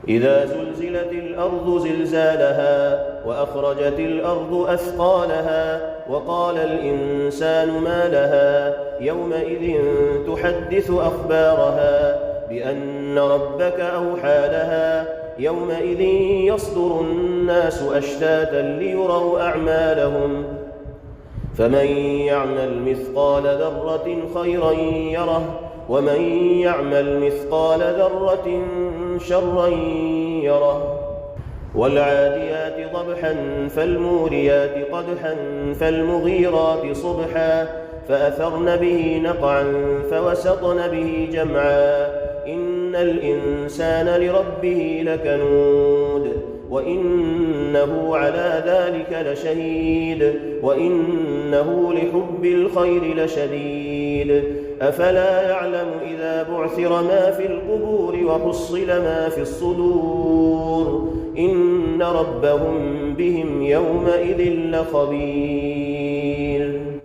إذا زلزلت الأرض زلزالها وأخرجت الأرض أثقالها وقال الإنسان ما لها يومئذ تحدث أخبارها بأن ربك أوحى لها يومئذ يصدر الناس أشتاتا ليروا أعمالهم فمن يعمل مثقال ذرة خيرا يره ومن يعمل مثقال ذرة شرا يره والعاديات ضبحا فالموريات قدحا فالمغيرات صبحا فأثرن به نقعا فوسطن به جمعا إن الإنسان لربه لكنود وإنه على ذلك لشهيد وإنه لحب الخير لشديد أفلا يعلم إذا بعثر ما في القبور وحصل ما في الصدور إن ربهم بهم يومئذ لخبير.